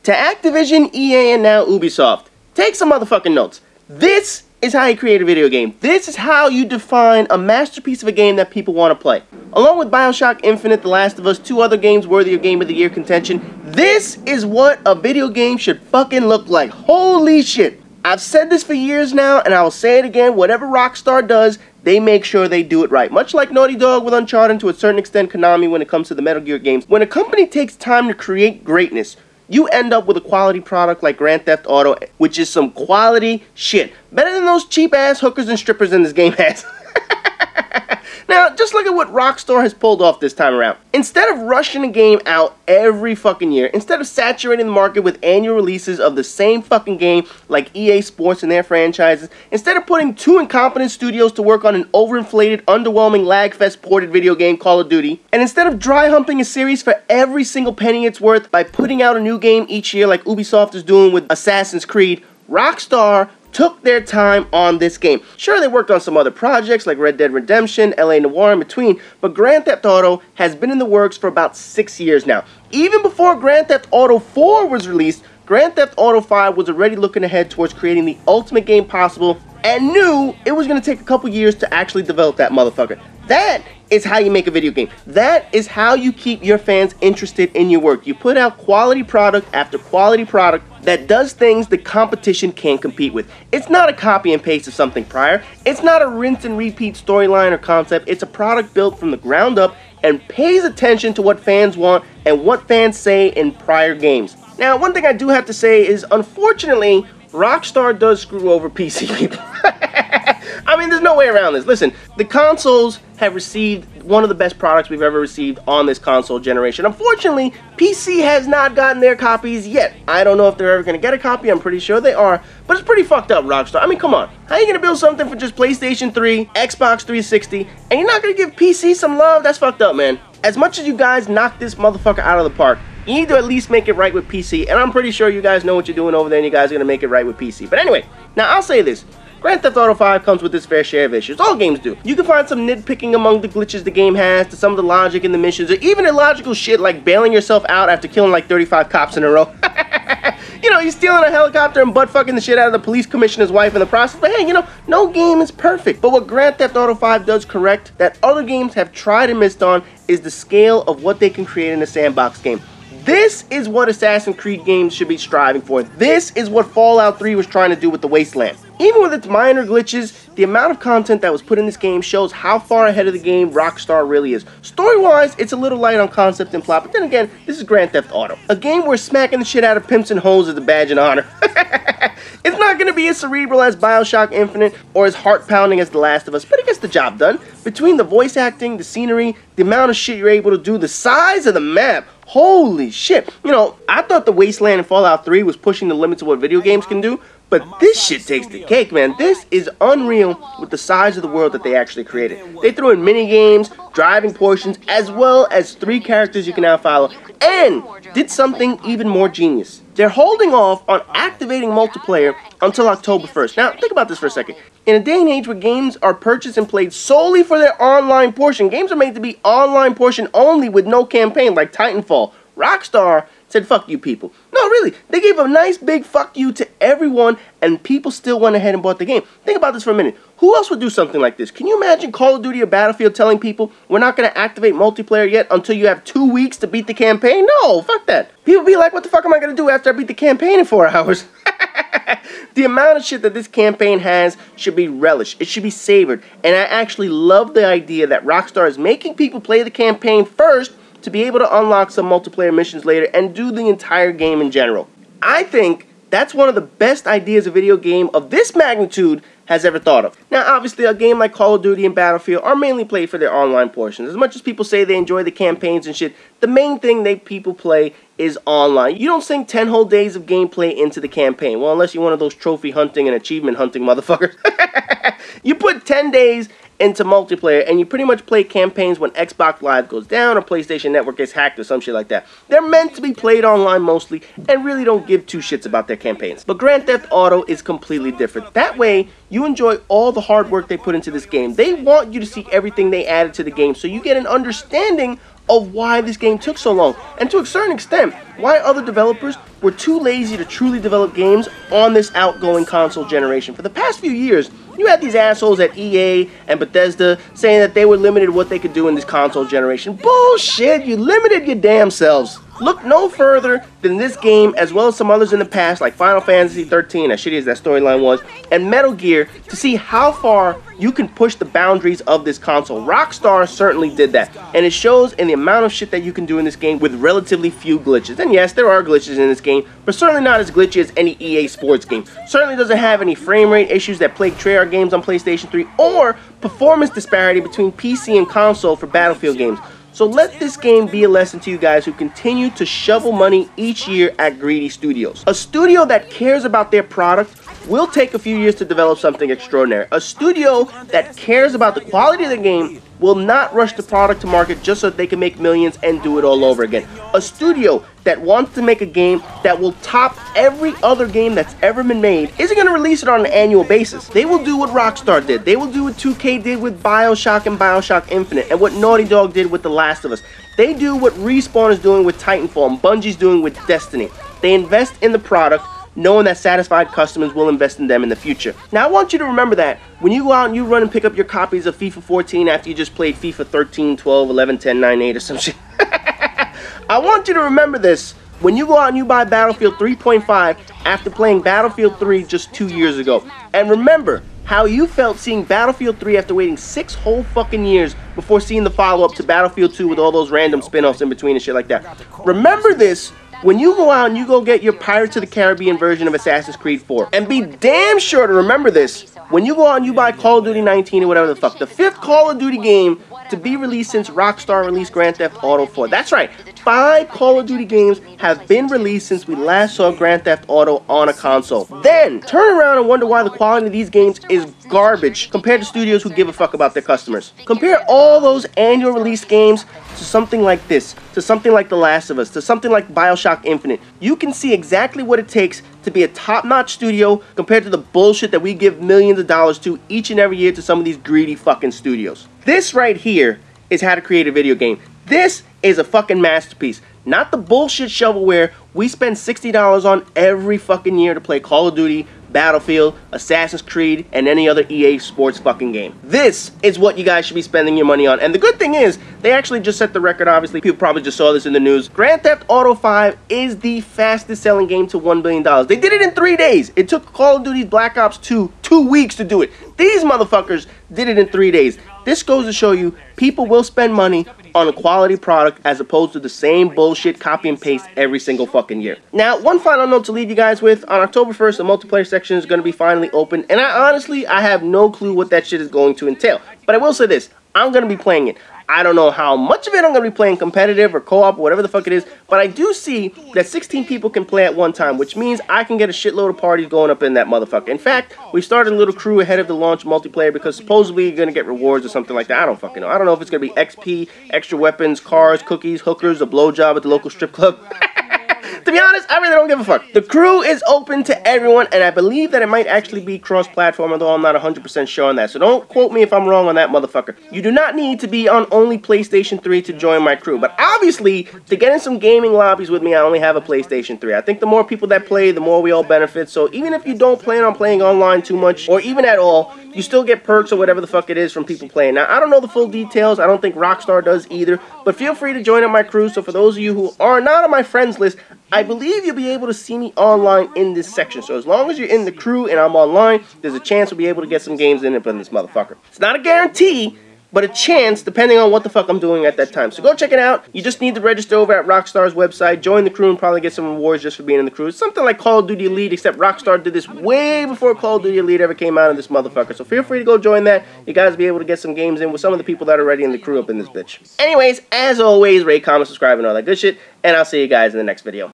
To Activision, EA, and now Ubisoft, take some motherfucking notes. This is how you create a video game. This is how you define a masterpiece of a game that people want to play. Along with BioShock Infinite, The Last of Us, 2 other games worthy of Game of the Year contention, this is what a video game should fucking look like. Holy shit. I've said this for years now, and I will say it again. Whatever Rockstar does, they make sure they do it right. Much like Naughty Dog with Uncharted, and to a certain extent Konami when it comes to the Metal Gear games. When a company takes time to create greatness, you end up with a quality product like Grand Theft Auto, which is some quality shit. Better than those cheap-ass hookers and strippers in this game has. Now, just look at what Rockstar has pulled off this time around. Instead of rushing a game out every fucking year, instead of saturating the market with annual releases of the same fucking game like EA Sports and their franchises, instead of putting 2 incompetent studios to work on an overinflated, underwhelming, lag-fest ported video game, Call of Duty, and instead of dry humping a series for every single penny it's worth by putting out a new game each year like Ubisoft is doing with Assassin's Creed, Rockstar took their time on this game. Sure, they worked on some other projects like Red Dead Redemption, LA Noire in between, but Grand Theft Auto has been in the works for about 6 years now. Even before Grand Theft Auto 4 was released, Grand Theft Auto 5 was already looking ahead towards creating the ultimate game possible and knew it was going to take a couple years to actually develop that motherfucker. That is how you make a video game. That is how you keep your fans interested in your work. You put out quality product after quality product that does things the competition can't compete with. It's not a copy and paste of something prior. It's not a rinse and repeat storyline or concept. It's a product built from the ground up and pays attention to what fans want and what fans say in prior games. Now, one thing I do have to say is, unfortunately, Rockstar does screw over PC people. I mean, there's no way around this. Listen, the consoles have received one of the best products we've ever received on this console generation. Unfortunately, PC has not gotten their copies yet. I don't know if they're ever going to get a copy. I'm pretty sure they are. But it's pretty fucked up, Rockstar. I mean, come on. How are you going to build something for just PlayStation 3, Xbox 360, and you're not going to give PC some love? That's fucked up, man. As much as you guys knock this motherfucker out of the park, you need to at least make it right with PC, and I'm pretty sure you guys know what you're doing over there, and you guys are going to make it right with PC. But anyway, now I'll say this. Grand Theft Auto 5 comes with its fair share of issues. All games do. You can find some nitpicking among the glitches the game has, to some of the logic in the missions, or even illogical shit like bailing yourself out after killing like 35 cops in a row. You know, you're stealing a helicopter and butt-fucking the shit out of the police commissioner's wife in the process. But hey, you know, no game is perfect. But what Grand Theft Auto 5 does correct, that other games have tried and missed on, is the scale of what they can create in a sandbox game. This is what Assassin's Creed games should be striving for. This is what Fallout 3 was trying to do with the Wasteland. Even with its minor glitches, the amount of content that was put in this game shows how far ahead of the game Rockstar really is. Story-wise, it's a little light on concept and plot, but then again, this is Grand Theft Auto. A game where smacking the shit out of pimps and hoes is a badge of honor. It's not going to be as cerebral as BioShock Infinite or as heart-pounding as The Last of Us, but it gets the job done. Between the voice acting, the scenery, the amount of shit you're able to do, the size of the map, holy shit. You know, I thought the Wasteland in Fallout 3 was pushing the limits of what video games can do, but this shit takes the cake, man. This is unreal with the size of the world that they actually created. They threw in mini-games, driving portions, as well as 3 characters you can now follow, and did something even more genius. They're holding off on activating multiplayer until October 1st. Now, think about this for a second. In a day and age where games are purchased and played solely for their online portion, games are made to be online portion only with no campaign, like Titanfall. Rockstar said, fuck you people. No, really, they gave a nice big fuck you to everyone, and people still went ahead and bought the game. Think about this for a minute. Who else would do something like this? Can you imagine Call of Duty or Battlefield telling people, we're not going to activate multiplayer yet until you have 2 weeks to beat the campaign? No, fuck that. People be like, what the fuck am I going to do after I beat the campaign in 4 hours? The amount of shit that this campaign has should be relished. It should be savored. And I actually love the idea that Rockstar is making people play the campaign first to be able to unlock some multiplayer missions later and do the entire game in general. I think that's one of the best ideas a video game of this magnitude has ever thought of. Now, obviously, a game like Call of Duty and Battlefield are mainly played for their online portions. As much as people say they enjoy the campaigns and shit, the main thing people play is online. You don't sink 10 whole days of gameplay into the campaign. Well, unless you're one of those trophy hunting and achievement hunting motherfuckers. You put 10 days into multiplayer, and you pretty much play campaigns when Xbox Live goes down or PlayStation Network gets hacked or some shit like that. They're meant to be played online mostly, and really don't give 2 shits about their campaigns. But Grand Theft Auto is completely different. That way, you enjoy all the hard work they put into this game. They want you to see everything they added to the game, so you get an understanding of why this game took so long, and to a certain extent, why other developers were too lazy to truly develop games on this outgoing console generation. For the past few years, you had these assholes at EA and Bethesda saying that they were limited what they could do in this console generation. Bullshit! You limited your damn selves. Look no further than this game, as well as some others in the past, like Final Fantasy 13, as shitty as that storyline was, and Metal Gear, to see how far you can push the boundaries of this console. Rockstar certainly did that, and it shows in the amount of shit that you can do in this game with relatively few glitches. And yes, there are glitches in this game, but certainly not as glitchy as any EA Sports game. Certainly doesn't have any frame rate issues that plague Treyarch games on PlayStation 3, or performance disparity between PC and console for Battlefield games. So let this game be a lesson to you guys who continue to shovel money each year at greedy studios. A studio that cares about their product will take a few years to develop something extraordinary. A studio that cares about the quality of the game will not rush the product to market just so that they can make millions and do it all over again. A studio that wants to make a game that will top every other game that's ever been made isn't going to release it on an annual basis. They will do what Rockstar did. They will do what 2K did with BioShock and BioShock Infinite, and what Naughty Dog did with The Last of Us. They do what Respawn is doing with Titanfall and Bungie's doing with Destiny. They invest in the product, knowing that satisfied customers will invest in them in the future. Now I want you to remember that when you go out and you run and pick up your copies of FIFA 14 after you just played FIFA 13, 12, 11, 10, 9, 8 or some shit. I want you to remember this when you go out and you buy Battlefield 3.5 after playing Battlefield 3 just 2 years ago. And remember how you felt seeing Battlefield 3 after waiting 6 whole fucking years before seeing the follow-up to Battlefield 2 with all those random spin-offs in between and shit like that. Remember this when you go out and you go get your Pirates of the Caribbean version of Assassin's Creed 4. And be damn sure to remember this when you go out and you buy Call of Duty 19 or whatever the fuck. The 5th Call of Duty game to be released since Rockstar released Grand Theft Auto 4. That's right, 5 Call of Duty games have been released since we last saw Grand Theft Auto on a console. Then, turn around and wonder why the quality of these games is garbage compared to studios who give a fuck about their customers. Compare all those annual release games to something like this, to something like The Last of Us, to something like BioShock Infinite. You can see exactly what it takes to be a top-notch studio compared to the bullshit that we give millions of dollars to each and every year to some of these greedy fucking studios. This right here is how to create a video game. This is a fucking masterpiece. Not the bullshit shovelware we spend $60 on every fucking year to play Call of Duty, Battlefield, Assassin's Creed, and any other EA Sports fucking game. This is what you guys should be spending your money on. And the good thing is, they actually just set the record, obviously. People probably just saw this in the news. Grand Theft Auto 5 is the fastest selling game to $1 billion. They did it in 3 days. It took Call of Duty's Black Ops 2 2 weeks to do it. These motherfuckers did it in 3 days. This goes to show you people will spend money on a quality product as opposed to the same bullshit copy and paste every single fucking year. Now, one final note to leave you guys with. On October 1st, the multiplayer section is going to be finally open, and I have no clue what that shit is going to entail. But I will say this, I'm going to be playing it. I don't know how much of it I'm going to be playing competitive or co-op or whatever the fuck it is, but I do see that 16 people can play at one time, which means I can get a shitload of parties going up in that motherfucker. In fact, we started a little crew ahead of the launch multiplayer because supposedly you're going to get rewards or something like that. I don't fucking know. I don't know if it's going to be XP, extra weapons, cars, cookies, hookers, a blowjob at the local strip club. To be honest, I really don't give a fuck. The crew is open to everyone, and I believe that it might actually be cross-platform, although I'm not 100% sure on that. So don't quote me if I'm wrong on that motherfucker. You do not need to be on only PlayStation 3 to join my crew. But obviously, to get in some gaming lobbies with me, I only have a PlayStation 3. I think the more people that play, the more we all benefit. So even if you don't plan on playing online too much, or even at all, you still get perks or whatever the fuck it is from people playing. Now, I don't know the full details. I don't think Rockstar does either. But feel free to join up my crew. So for those of you who are not on my friends list, I believe you'll be able to see me online in this section. So as long as you're in the crew and I'm online, there's a chance we'll be able to get some games in it from this motherfucker. It's not a guarantee, but a chance depending on what the fuck I'm doing at that time. So go check it out. You just need to register over at Rockstar's website, join the crew, and probably get some rewards just for being in the crew. It's something like Call of Duty Elite, except Rockstar did this way before Call of Duty Elite ever came out of this motherfucker. So feel free to go join that. You guys will be able to get some games in with some of the people that are already in the crew up in this bitch. Anyways, as always, rate, comment, subscribe, and all that good shit. And I'll see you guys in the next video.